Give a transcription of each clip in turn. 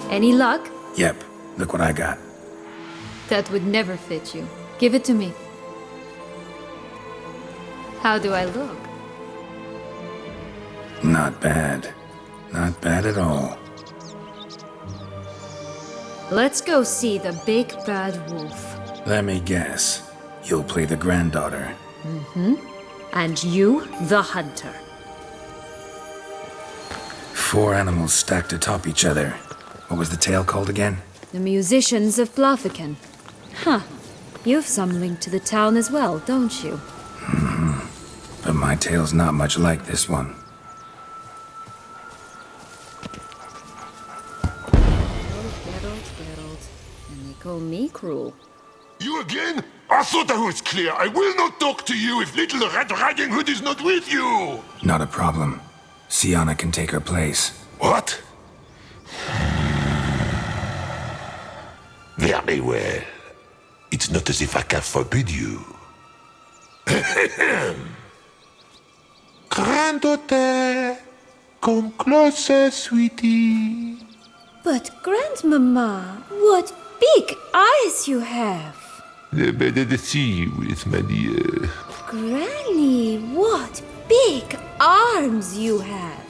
Any luck? Yep, look what I got. That would never fit you. Give it to me. How do I look? Not bad. Not bad at all. Let's go see the big bad wolf. Let me guess. You'll play the granddaughter. And you, the hunter. 4 animals stacked atop each other. What was the tale called again? The musicians of Blaviken. Huh. You've some link to the town as well, don't you? But my tale's not much like this one. Geralt. And they call me cruel. You again? I thought I was clear. I will not talk to you if little Red Riding Hood is not with you! Not a problem. Sienna can take her place. What? Very well. It's not as if I can forbid you. Granddaughter, come closer, sweetie. But Grandmama, what big eyes you have! The better to see you with, my dear. Granny, what big arms you have!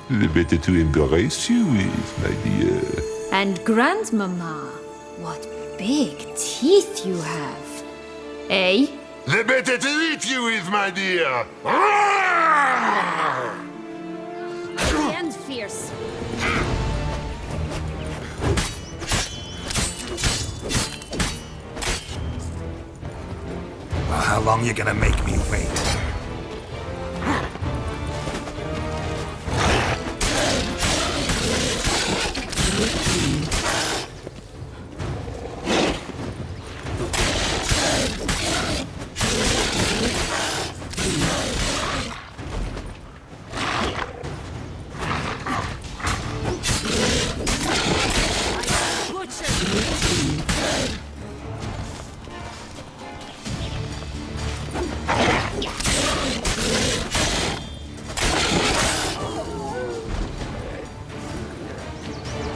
The better to embrace you with, my dear. And Grandmama, what big teeth you have. Eh? The better to eat you with, my dear. And fierce. Well, how long you gonna make me wait?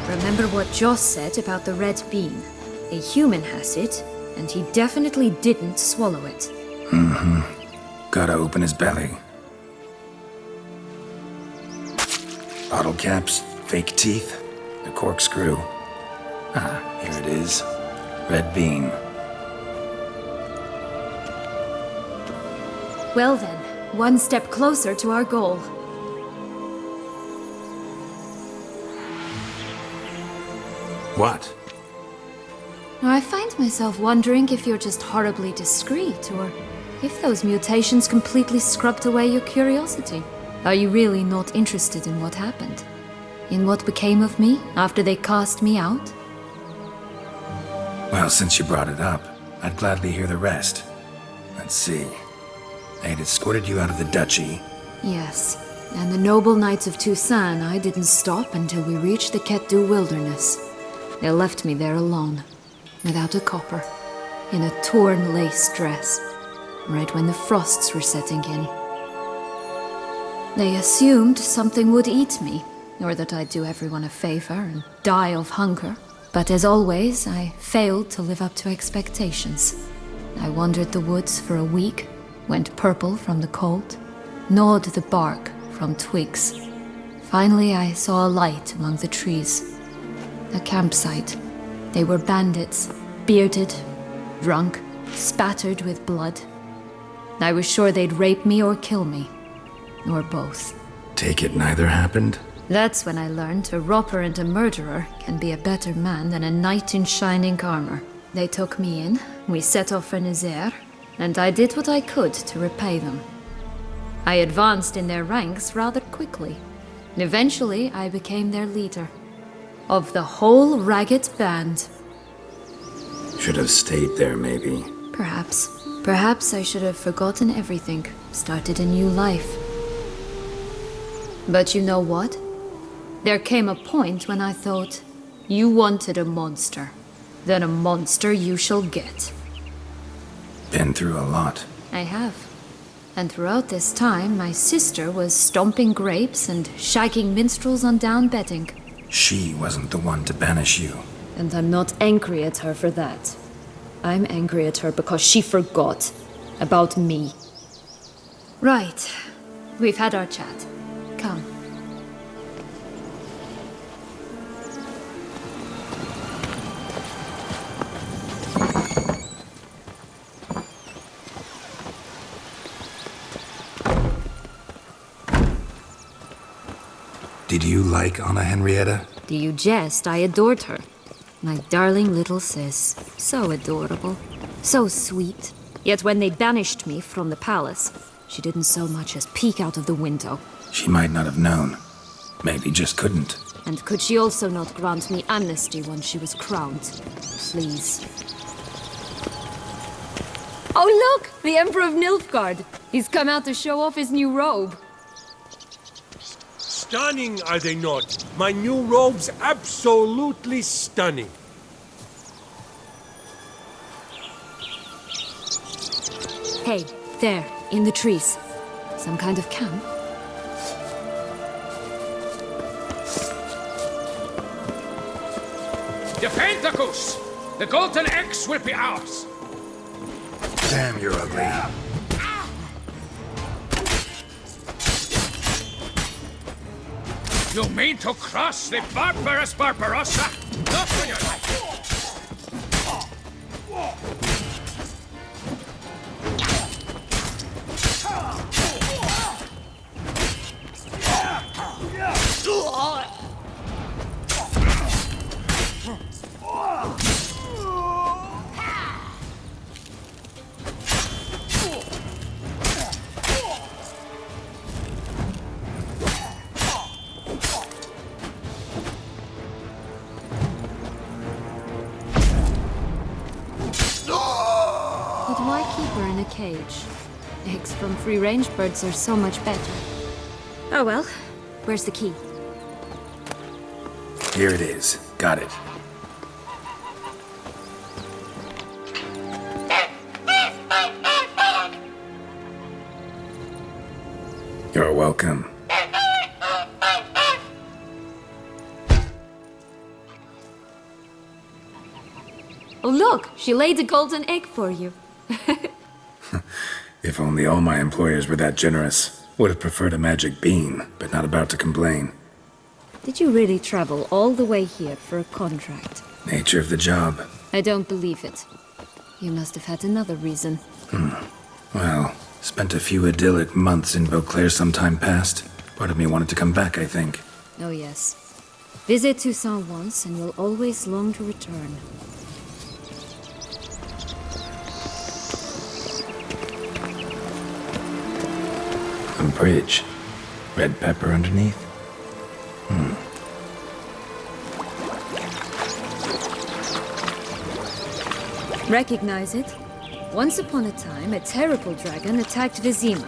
Remember what Joss said about the red bean. A human has it, and he definitely didn't swallow it. Gotta open his belly. Bottle caps, fake teeth, the corkscrew. Ah, here it is. Red bean. Well then, one step closer to our goal. What? I find myself wondering if you're just horribly discreet, or if those mutations completely scrubbed away your curiosity. Are you really not interested in what happened? In what became of me after they cast me out? Well, since you brought it up, I'd gladly hear the rest. Let's see. They had escorted you out of the duchy. Yes, and the noble knights of Toussaint, I didn't stop until we reached the Ketdu wilderness. They left me there alone, without a copper, in a torn lace dress, right when the frosts were setting in. They assumed something would eat me, or that I'd do everyone a favor and die of hunger. But as always, I failed to live up to expectations. I wandered the woods for a week, went purple from the cold, gnawed the bark from twigs. Finally, I saw a light among the trees. A campsite. They were bandits, bearded, drunk, spattered with blood. I was sure they'd rape me or kill me. Or both. Take it neither happened? That's when I learned a robber and a murderer can be a better man than a knight in shining armor. They took me in, we set off for Nazaire, and I did what I could to repay them. I advanced in their ranks rather quickly. Eventually, I became their leader. Of the whole ragged band. Should have stayed there, maybe. Perhaps. Perhaps I should have forgotten everything, started a new life. But you know what? There came a point when I thought, you wanted a monster. Then a monster you shall get. Been through a lot. I have. And throughout this time, my sister was stomping grapes and shagging minstrels on down bedding. She wasn't the one to banish you. And I'm not angry at her for that. I'm angry at her because she forgot about me. Right. We've had our chat. Come. Did you like Anna Henrietta? Do you jest? I adored her. My darling little sis. So adorable. So sweet. Yet when they banished me from the palace, she didn't so much as peek out of the window. She might not have known. Maybe just couldn't. And could she also not grant me amnesty when she was crowned? Please. Oh look! The Emperor of Nilfgaard! He's come out to show off his new robe. Stunning, are they not? My new robe's absolutely stunning. Hey, there, in the trees. Some kind of camp? Defend the goose! The golden eggs will be ours! Damn, you're ugly. You mean to cross the barbarous Barbarossa? Not for your life! But why keep her in a cage? Eggs from free-range birds are so much better. Oh well, where's the key? Here it is. Got it. You're welcome. Oh look, she laid a golden egg for you. If only all my employers were that generous. Would have preferred a magic bean, but not about to complain. Did you really travel all the way here for a contract? Nature of the job. I don't believe it. You must have had another reason. Well, spent a few idyllic months in Beauclair some time past. Part of me wanted to come back, I think. Oh yes. Visit Toussaint once and you'll always long to return. A bridge. Red pepper underneath? Recognize it? Once upon a time, a terrible dragon attacked Vizima.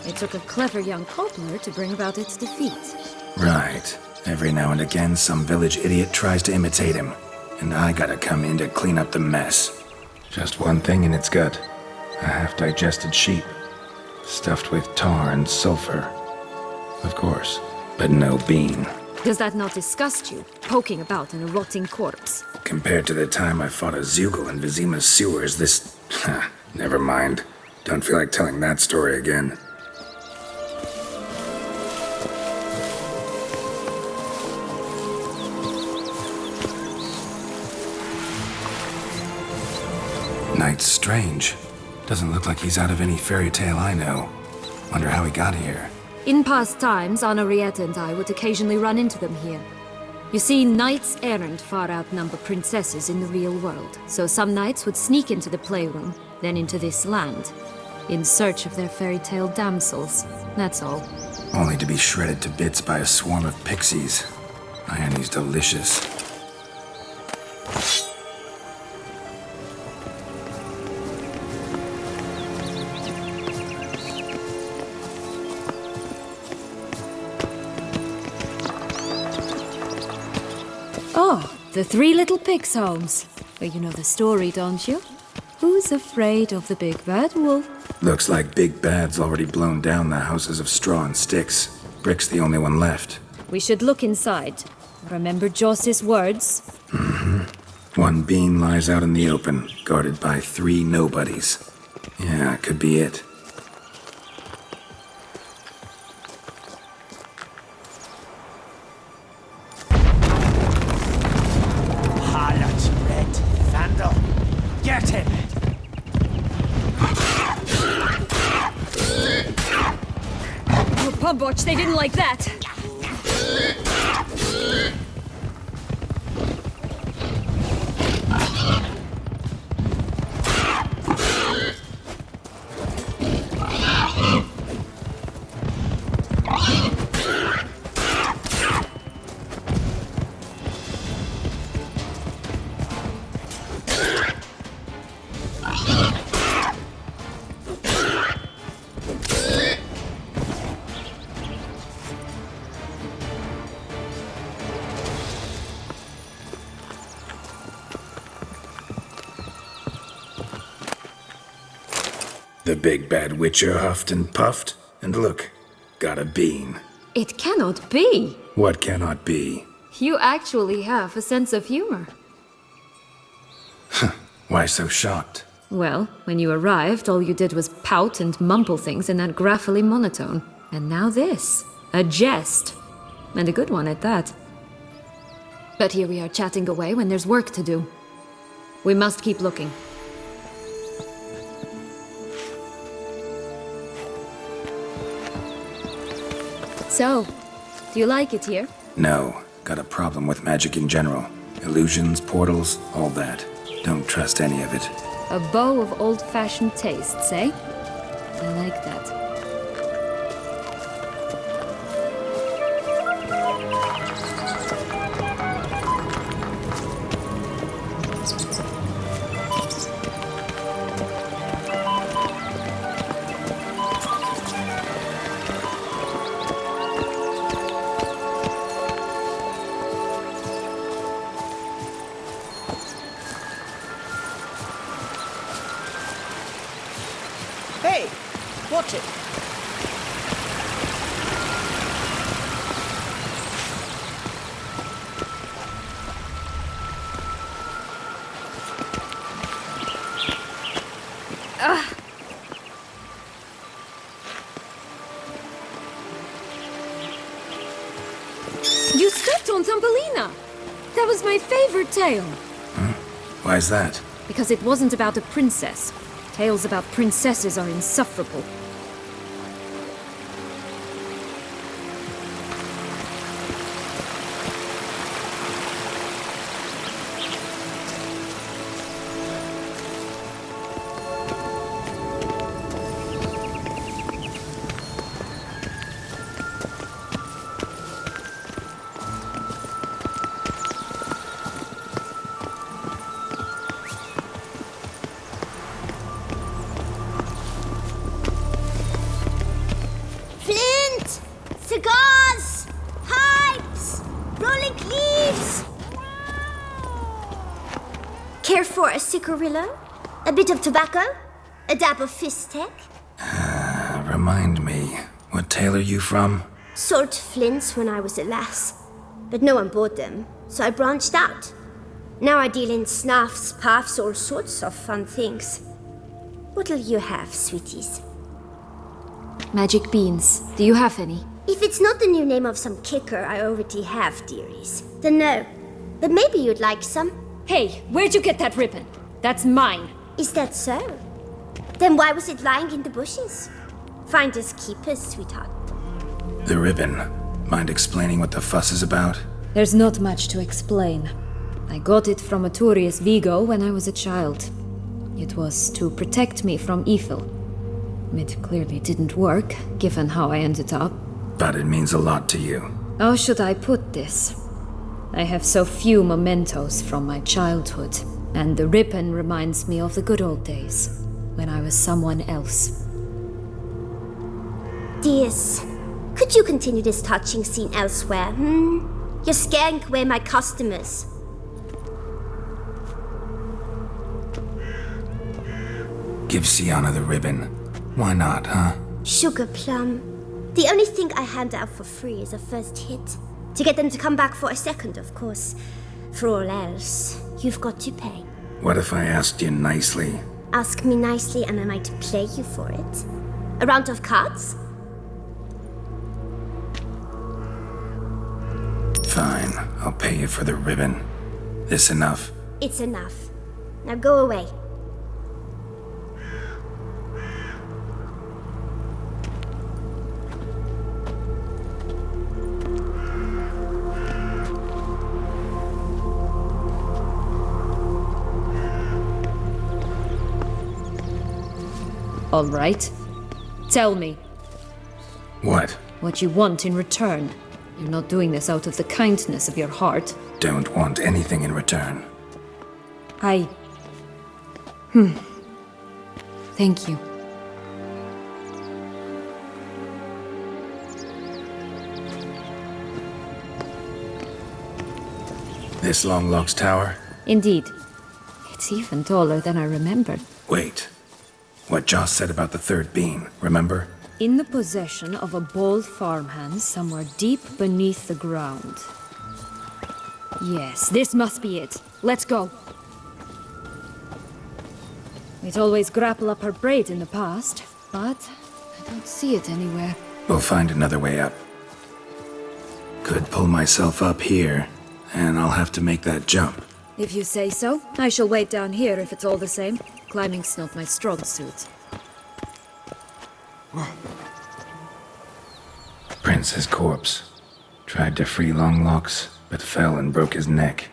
It took a clever young cobbler to bring about its defeat. Right. Every now and again, some village idiot tries to imitate him. And I gotta come in to clean up the mess. Just one thing in its gut. A half-digested sheep. Stuffed with tar and sulfur. Of course. But no bean. Does that not disgust you, poking about in a rotting corpse? Compared to the time I fought a Zeugl in Vizima's sewers, this... never mind. Don't feel like telling that story again. Knight's strange. Doesn't look like he's out of any fairy tale I know. Wonder how he got here. In past times, Henrietta and I would occasionally run into them here. You see, knights errant far outnumber princesses in the real world, so some knights would sneak into the playroom, then into this land, in search of their fairy tale damsels. That's all. Only to be shredded to bits by a swarm of pixies. Irony's delicious. Oh, the Three Little Pigs' homes. Well, you know the story, don't you? Who's afraid of the big bad wolf? Looks like Big Bad's already blown down the houses of straw and sticks. Brick's the only one left. We should look inside. Remember Joss's words? One being lies out in the open, guarded by 3 nobodies. Yeah, could be it. Harlot, red, vandal. Get him! Oh, Pumboch, they didn't like that. The big bad witcher huffed and puffed, and look, got a bean. It cannot be! What cannot be? You actually have a sense of humor. Why so shocked? Well, when you arrived, all you did was pout and mumble things in that graphically monotone. And now this. A jest. And a good one at that. But here we are chatting away when there's work to do. We must keep looking. So, do you like it here? No, got a problem with magic in general. Illusions, portals, all that. Don't trust any of it. A bow of old-fashioned tastes, eh? I like that. Hey! Watch it! You stepped on Thumbelina! That was my favorite tale. Why's that? Because it wasn't about a princess. Tales about princesses are insufferable. Flint! Cigars! Pipes! Rolling leaves! Care for a cigarillo? A bit of tobacco? A dab of fistek? Remind me, what tale are you from? Sold flints when I was a lass, but no one bought them, so I branched out. Now I deal in snuffs, puffs, all sorts of fun things. What'll you have, sweeties? Magic beans. Do you have any? If it's not the new name of some kicker I already have, dearies, then no. But maybe you'd like some. Hey, where'd you get that ribbon? That's mine. Is that so? Then why was it lying in the bushes? Finders keepers, sweetheart. The ribbon. Mind explaining what the fuss is about? There's not much to explain. I got it from Aturius Vigo when I was a child. It was to protect me from evil. It clearly didn't work, given how I ended up. But it means a lot to you. How should I put this? I have so few mementos from my childhood, and the ribbon reminds me of the good old days, when I was someone else. Dears, could you continue this touching scene elsewhere, You're scaring away my customers. Give Sienna the ribbon. Why not, huh? Sugar plum. The only thing I hand out for free is a first hit. To get them to come back for a second, of course. For all else, you've got to pay. What if I asked you nicely? Ask me nicely and I might play you for it. A round of cards? Fine, I'll pay you for the ribbon. This enough? It's enough. Now go away. All right. Tell me What? what you want in return. You're not doing this out of the kindness of your heart. Don't want anything in return. Thank you. This Longlock's tower? Indeed. It's even taller than I remembered. Wait. What Joss said about the third being, remember? In the possession of a bold farmhand somewhere deep beneath the ground. Yes, this must be it. Let's go. We'd always grapple up her braid in the past, but I don't see it anywhere. We'll find another way up. Could pull myself up here, and I'll have to make that jump. If you say so, I shall wait down here if it's all the same. Climbing's not my strong suit. Prince's corpse. Tried to free Longlocks, but fell and broke his neck.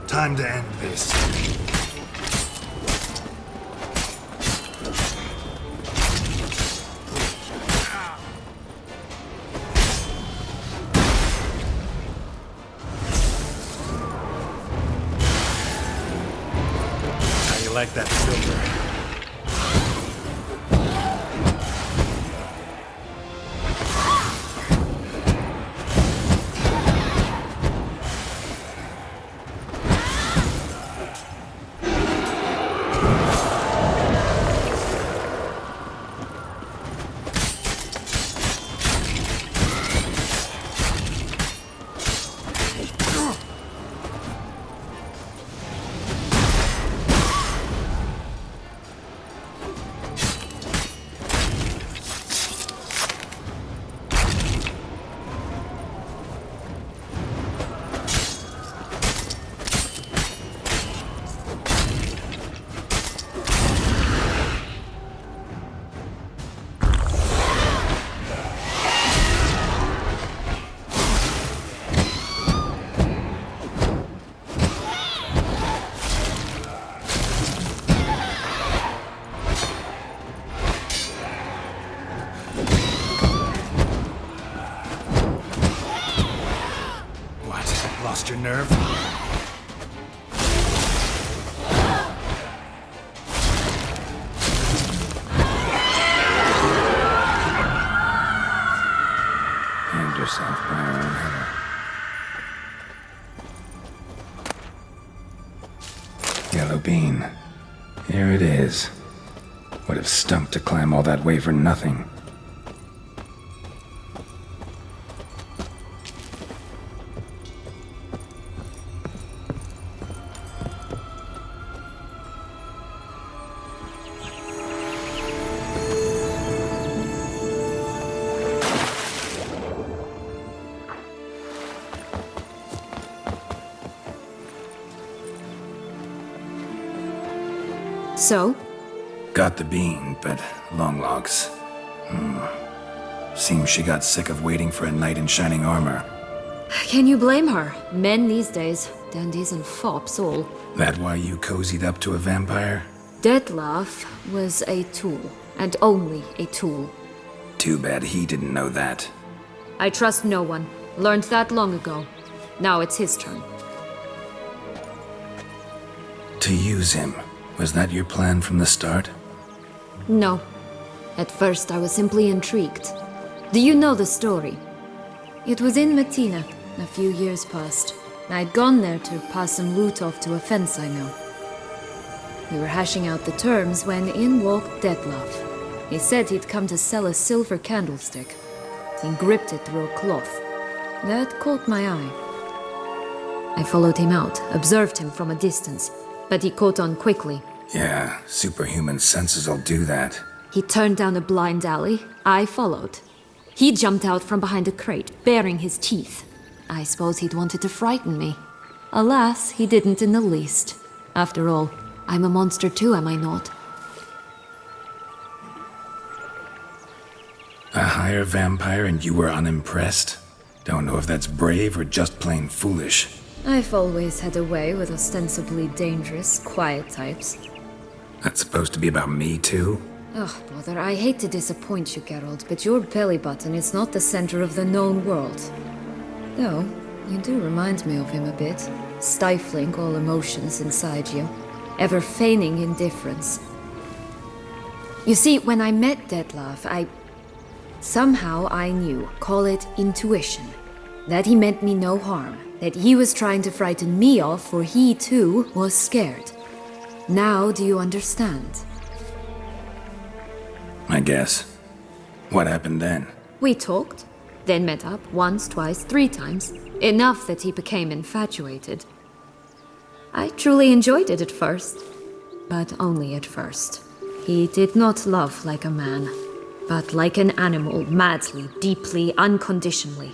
Time to end this. How you like that silver? is. Would have stunk to climb all that way for nothing. So? Got the bean, but long logs. Seems she got sick of waiting for a knight in shining armor. Can you blame her? Men these days, dandies and fops all. That why you cozied up to a vampire? Detlef was a tool, and only a tool. Too bad he didn't know that. I trust no one. Learned that long ago. Now it's his turn. To use him. Was that your plan from the start? No. At first I was simply intrigued. Do you know the story? It was in Mettina, a few years past. I'd gone there to pass some loot off to a fence I know. We were hashing out the terms when in walked Detlef. He said he'd come to sell a silver candlestick. He gripped it through a cloth. That caught my eye. I followed him out, observed him from a distance, but he caught on quickly. Yeah, superhuman senses'll do that. He turned down a blind alley. I followed. He jumped out from behind a crate, baring his teeth. I suppose he'd wanted to frighten me. Alas, he didn't in the least. After all, I'm a monster too, am I not? A higher vampire and you were unimpressed? Don't know if that's brave or just plain foolish. I've always had a way with ostensibly dangerous, quiet types. That's supposed to be about me too? Ugh, bother, I hate to disappoint you, Geralt, but your belly button is not the center of the known world. Though, you do remind me of him a bit. Stifling all emotions inside you. Ever feigning indifference. You see, when I met Detlef, somehow I knew, call it intuition, that he meant me no harm. That he was trying to frighten me off, for he, too, was scared. Now do you understand? I guess. What happened then? We talked, then met up once, twice, 3 times. Enough that he became infatuated. I truly enjoyed it at first, but only at first. He did not love like a man, but like an animal, madly, deeply, unconditionally,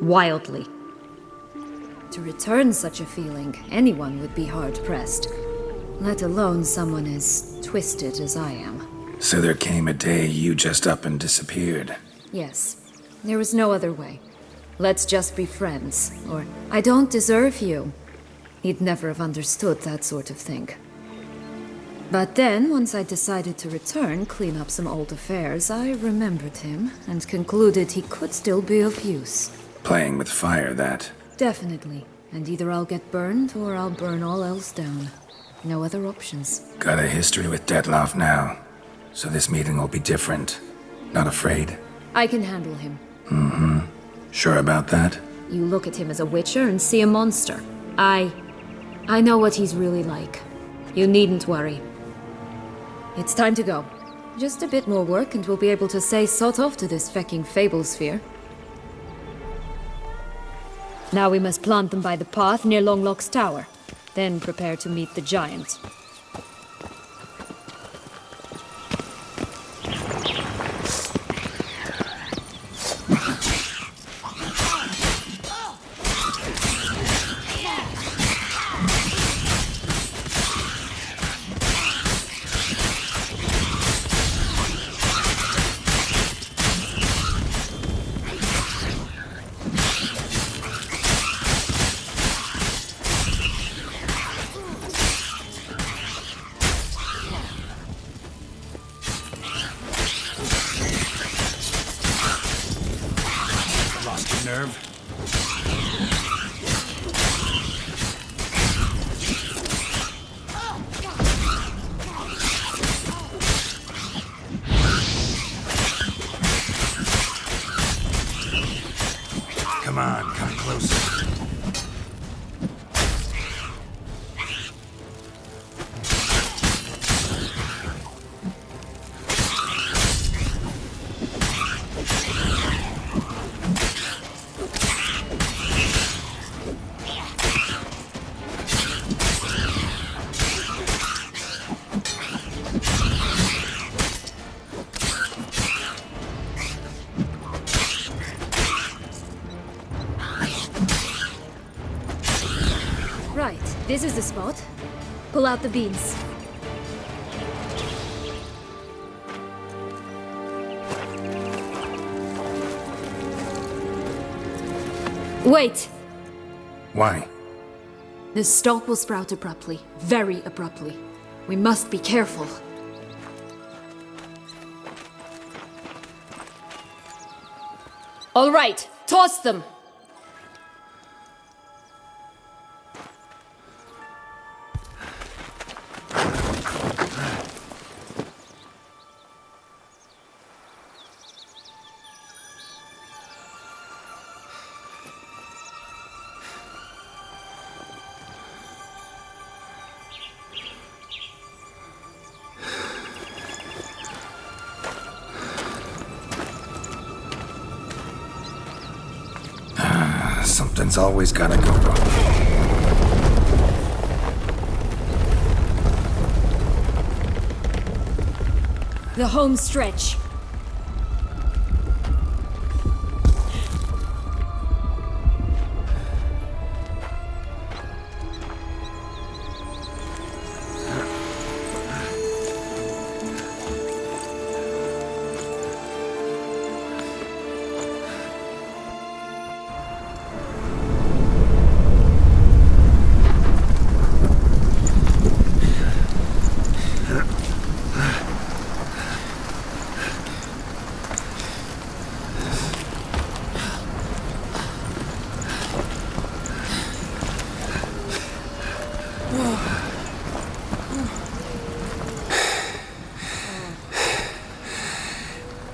wildly. To return such a feeling, anyone would be hard-pressed, let alone someone as twisted as I am. So there came a day you just up and disappeared. Yes, there was no other way. Let's just be friends, or I don't deserve you. He'd never have understood that sort of thing. But then, once I decided to return, clean up some old affairs, I remembered him and concluded he could still be of use. Playing with fire, that. Definitely. And either I'll get burned or I'll burn all else down. No other options. Got a history with Detlef now. So this meeting will be different. Not afraid? I can handle him. Sure about that? You look at him as a witcher and see a monster. I know what he's really like. You needn't worry. It's time to go. Just a bit more work and we'll be able to say sod off to this fecking Fables sphere. Now we must plant them by the path near Longlock's tower. Then prepare to meet the giant. Nerve. Come on, come closer. This is the spot. Pull out the beans. Wait! Why? The stalk will sprout abruptly. Very abruptly. We must be careful. All right, toss them! Something's always gotta go wrong. The home stretch.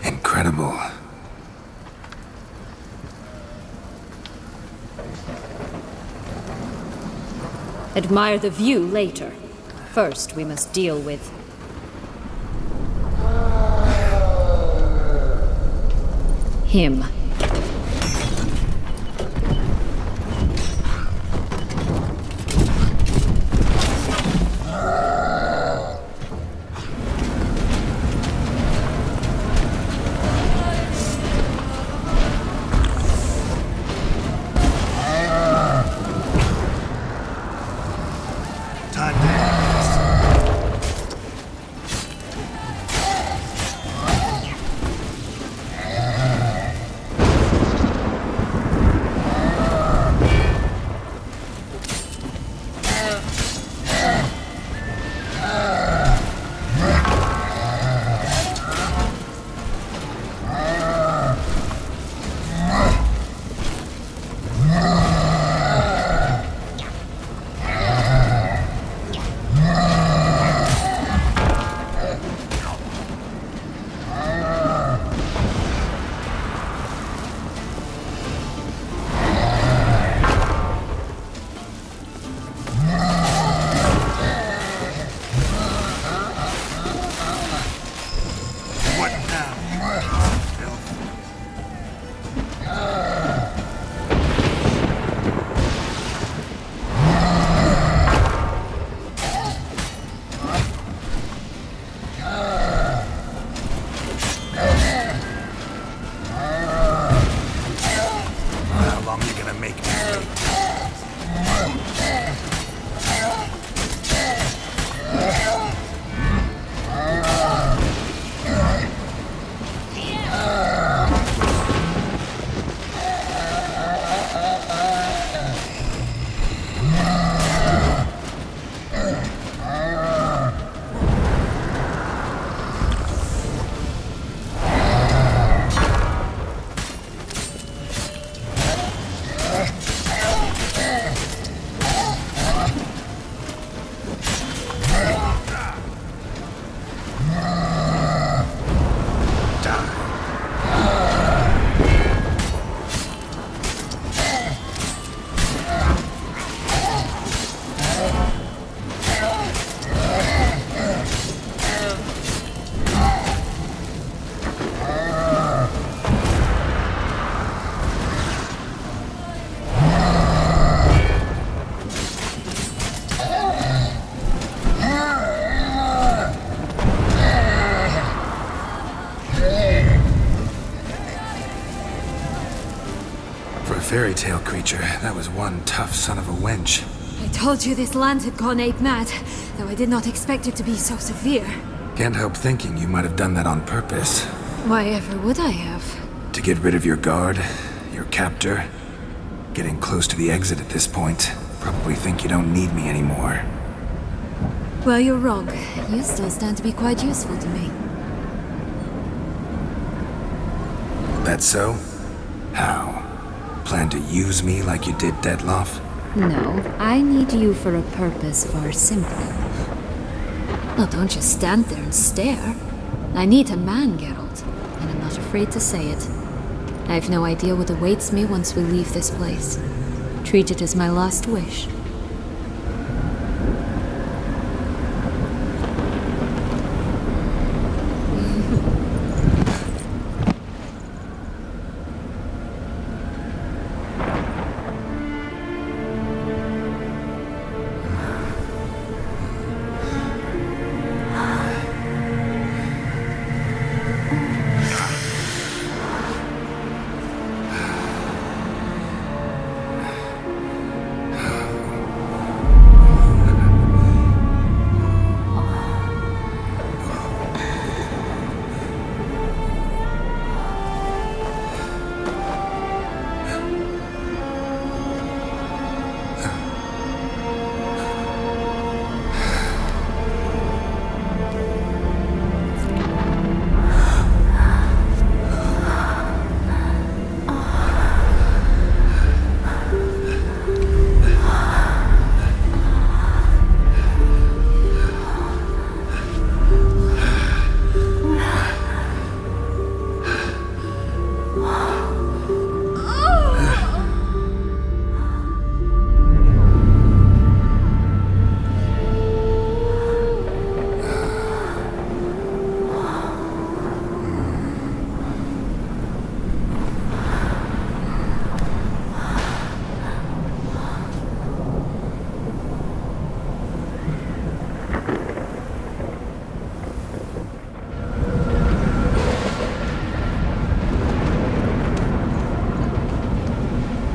Incredible. Admire the view later. First, we must deal with... him. Time to end this. What now? How long you gonna make me wait? For a fairy tale creature, that was one tough son of a wench. I told you this land had gone ape mad, though I did not expect it to be so severe. Can't help thinking you might have done that on purpose. Why ever would I have? To get rid of your guard, your captor. Getting close to the exit at this point. Probably think you don't need me anymore. Well, you're wrong. You still stand to be quite useful to me. That so? How? Plan to use me like you did Detloff? No, I need you for a purpose far simpler. Well, don't just stand there and stare. I need a man, Geralt, and I'm not afraid to say it. I have no idea what awaits me once we leave this place. Treat it as my last wish.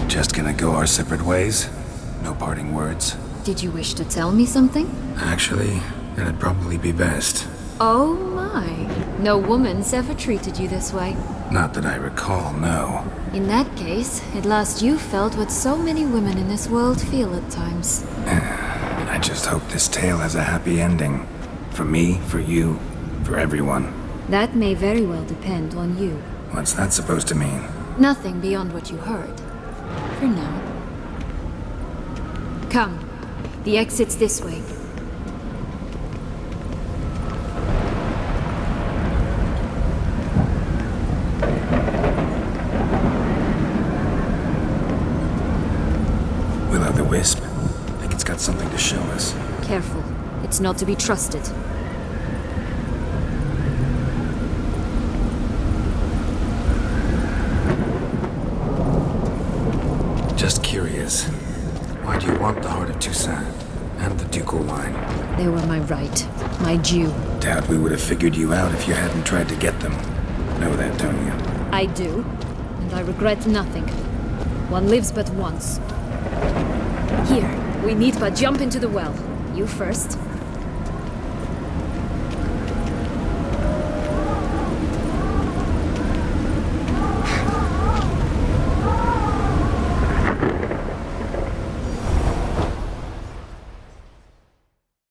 Just gonna go our separate ways? No parting words? Did you wish to tell me something? Actually, that'd probably be best. Oh my. No woman's ever treated you this way. Not that I recall, no. In that case, at last you felt what so many women in this world feel at times. I just hope this tale has a happy ending. For me, for you, for everyone. That may very well depend on you. What's that supposed to mean? Nothing beyond what you heard. For now. Come. The exit's this way. Will-o'-the-wisp. Think it's got something to show us. Careful. It's not to be trusted. Just curious. Why do you want the Heart of Toussaint and the ducal line? They were my right. My due. Doubt we would have figured you out if you hadn't tried to get them. Know that, don't you? I do. And I regret nothing. One lives but once. Here, we need but jump into the well. You first.